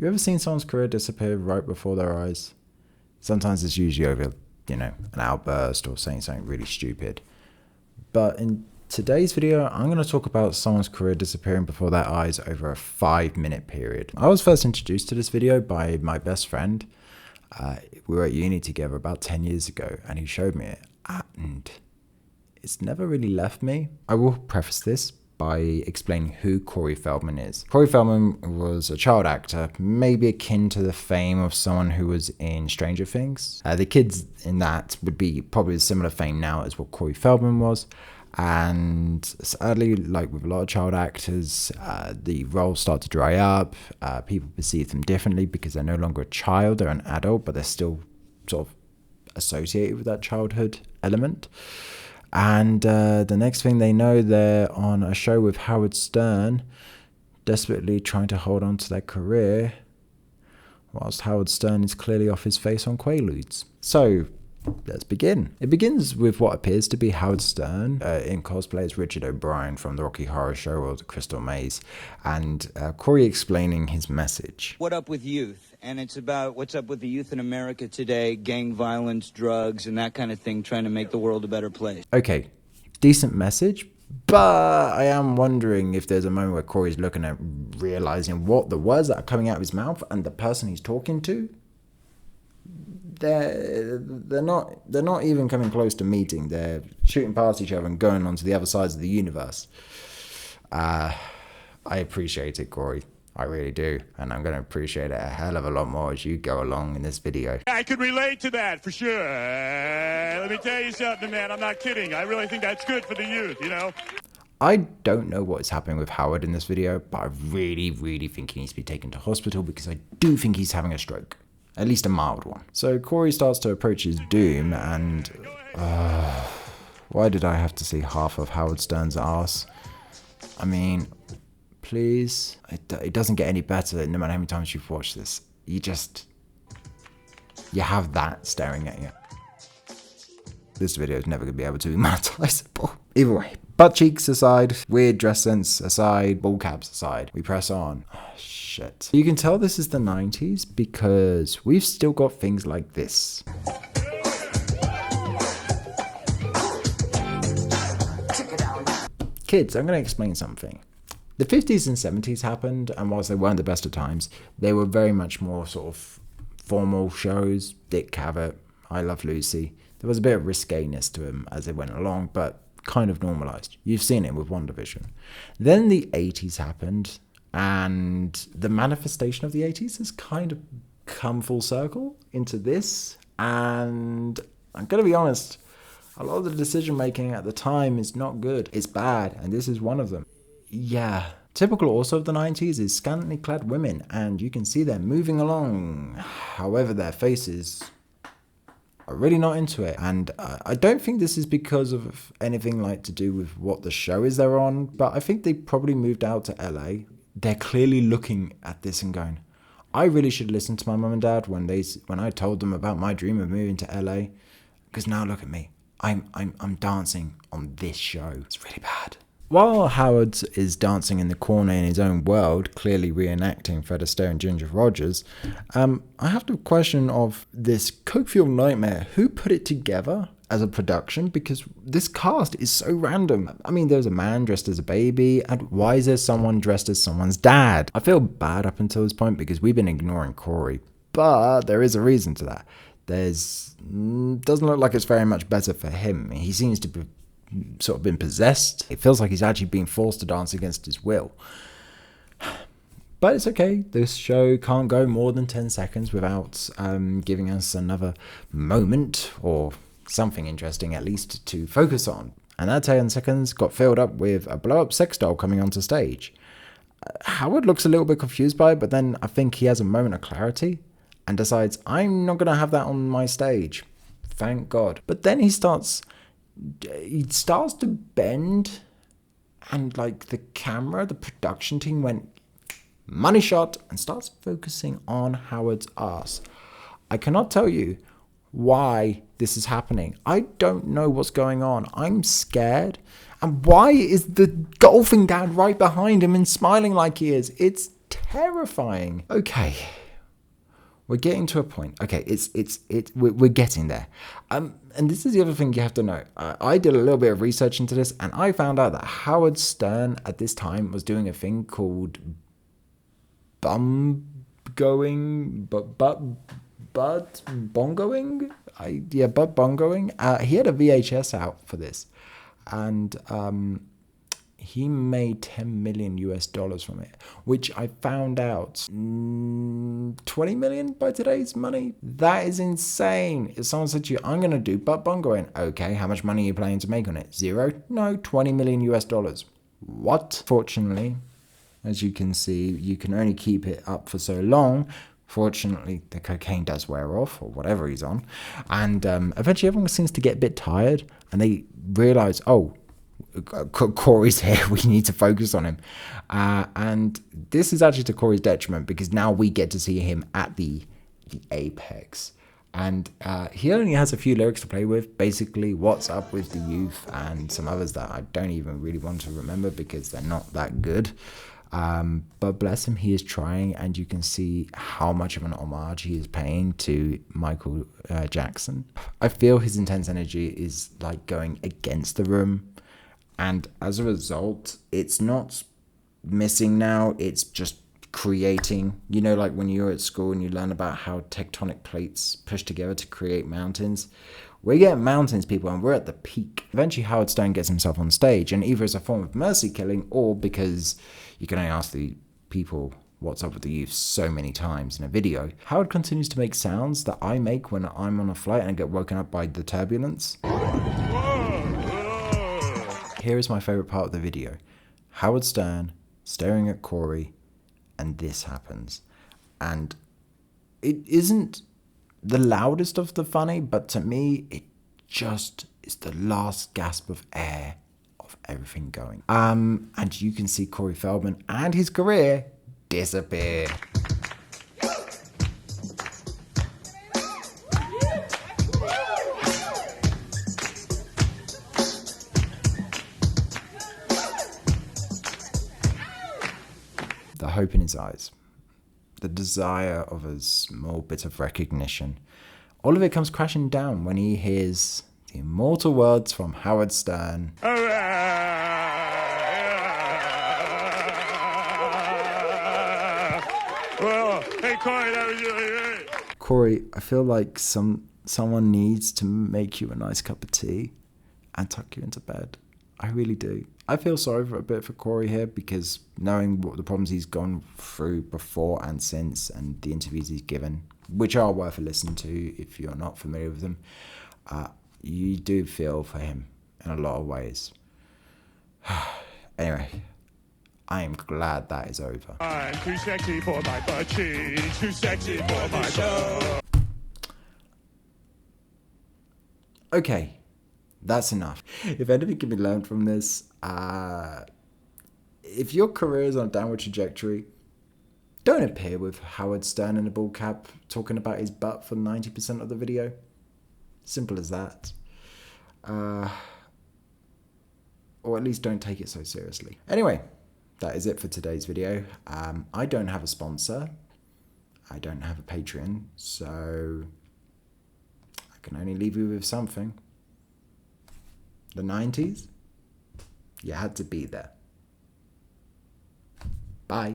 You ever seen someone's career disappear right before their eyes? Sometimes it's usually over, an outburst or saying something really stupid. But in today's video, I'm going to talk about someone's career disappearing before their eyes over a 5-minute period. I was first introduced to this video by my best friend. We were at uni together about 10 years ago, and he showed me it, and it's never really left me. I will preface this by explaining who Corey Feldman is. Corey Feldman was a child actor, maybe akin to the fame of someone who was in Stranger Things. The kids in that would be probably a similar fame now as what Corey Feldman was. And sadly, like with a lot of child actors, the roles start to dry up. People perceive them differently because they're no longer a child, they're an adult, but they're still sort of associated with that childhood element. And the next thing they know, they're on a show with Howard Stern, desperately trying to hold on to their career, whilst Howard Stern is clearly off his face on Quaaludes. So let's begin. It begins with what appears to be Howard Stern in cosplay as Richard O'Brien from the Rocky Horror Show or the Crystal Maze, and Corey explaining his message. What up with youth? And it's about what's up with the youth in America today, gang violence, drugs, and that kind of thing, trying to make the world a better place. Okay, decent message, but I am wondering if there's a moment where Corey's looking at realizing what the words that are coming out of his mouth and the person he's talking to, they're not even coming close to meeting. They're shooting past each other and going on to the other sides of the universe. I appreciate it, Corey. I really do, and I'm going to appreciate it a hell of a lot more as you go along in this video. I could relate to that, for sure. Let me tell you something, man. I'm not kidding. I really think that's good for the youth, I don't know what is happening with Howard in this video, but I really, really think he needs to be taken to hospital because I do think he's having a stroke. At least a mild one. So Corey starts to approach his doom, and why did I have to see half of Howard Stern's ass? I mean, please. It doesn't get any better no matter how many times you've watched this. You have that staring at you. This video is never going to be able to be monetizable. Either way, butt cheeks aside, weird dress sense aside, ball caps aside, we press on. Oh, shit. You can tell this is the 90s because we've still got things like this. Kids, I'm going to explain something. The 50s and 70s happened, and whilst they weren't the best of times, they were very much more sort of formal shows. Dick Cavett, I Love Lucy. There was a bit of risqueness to him as they went along, but kind of normalized. You've seen it with WandaVision. Then the 80s happened, and the manifestation of the 80s has kind of come full circle into this. And I'm going to be honest, a lot of the decision making at the time is not good. It's bad, and this is one of them. Yeah. Typical also of the 90s is scantily clad women, and you can see them moving along. However, their faces are really not into it. And I don't think this is because of anything like to do with what the show is they're on, but I think they probably moved out to LA. They're clearly looking at this and going, I really should listen to my mum and dad when I told them about my dream of moving to LA, because now look at me. I'm dancing on this show. It's really bad. While Howard is dancing in the corner in his own world, clearly reenacting Fred Astaire and Ginger Rogers, I have the question of this coke-fueled nightmare. Who put it together as a production? Because this cast is so random. I mean, there's a man dressed as a baby, and why is there someone dressed as someone's dad? I feel bad up until this point because we've been ignoring Corey, but there is a reason to that. Doesn't look like it's very much better for him. He seems to be sort of been possessed. It feels like he's actually being forced to dance against his will. But it's okay. This show can't go more than 10 seconds without giving us another moment or something interesting at least to focus on. And that 10 seconds got filled up with a blow-up sex doll coming onto stage. Howard looks a little bit confused by it, but then I think he has a moment of clarity and decides, I'm not going to have that on my stage. Thank God. But then he starts to bend, and like the production team went money shot and starts focusing on Howard's ass. I cannot tell you why this is happening. I don't know what's going on. I'm scared. And why is the golfing dad right behind him and smiling like he is? It's terrifying. Okay. We're getting to a point. Okay, we're getting there. And this is the other thing you have to know. I did a little bit of research into this, and I found out that Howard Stern at this time was doing a thing called bongoing. He had a VHS out for this, and he made $10 million from it, which I found out 20 million by today's money. That is insane. If someone said to you, I'm going to do butt bongoing, okay, how much money are you planning to make on it? 0? No, $20 million. What? Fortunately, as you can see, you can only keep it up for so long. Fortunately, the cocaine does wear off, or whatever he's on, and eventually everyone seems to get a bit tired, and they realize, oh, Corey's here, we need to focus on him, and this is actually to Corey's detriment, because now we get to see him at the apex, and he only has a few lyrics to play with, basically what's up with the youth and some others that I don't even really want to remember because they're not that good. But bless him, he is trying, and you can see how much of an homage he is paying to Michael Jackson. I feel his intense energy is like going against the room, and as a result, it's not missing now, it's just creating. You know, like when you're at school and you learn about how tectonic plates push together to create mountains. We're getting mountains, people, and we're at the peak. Eventually, Howard Stern gets himself on stage, and either as a form of mercy killing, or because you can only ask the people what's up with the youth so many times in a video, Howard continues to make sounds that I make when I'm on a flight and I get woken up by the turbulence. Here is my favorite part of the video. Howard Stern staring at Corey, and this happens. And it isn't the loudest of the funny, but to me, it just is the last gasp of air of everything going. And you can see Corey Feldman and his career disappear. The hope in his eyes, the desire of a small bit of recognition, all of it comes crashing down when he hears the immortal words from Howard Stern. Well, hey, Corey, that was really great. Corey, I feel like someone needs to make you a nice cup of tea and tuck you into bed. I really do. I feel sorry for a bit for Corey here, because knowing what the problems he's gone through before and since, and the interviews he's given, which are worth a listen to if you're not familiar with them, you do feel for him in a lot of ways. Anyway, I am glad that is over. I'm too sexy for my butt cheeks, too sexy for my butt. Okay. That's enough. If anything can be learned from this, if your career is on a downward trajectory, don't appear with Howard Stern in a ball cap talking about his butt for 90% of the video. Simple as that. Or at least don't take it so seriously. Anyway, that is it for today's video. I don't have a sponsor. I don't have a Patreon, so I can only leave you with something. The 90s, you had to be there. Bye.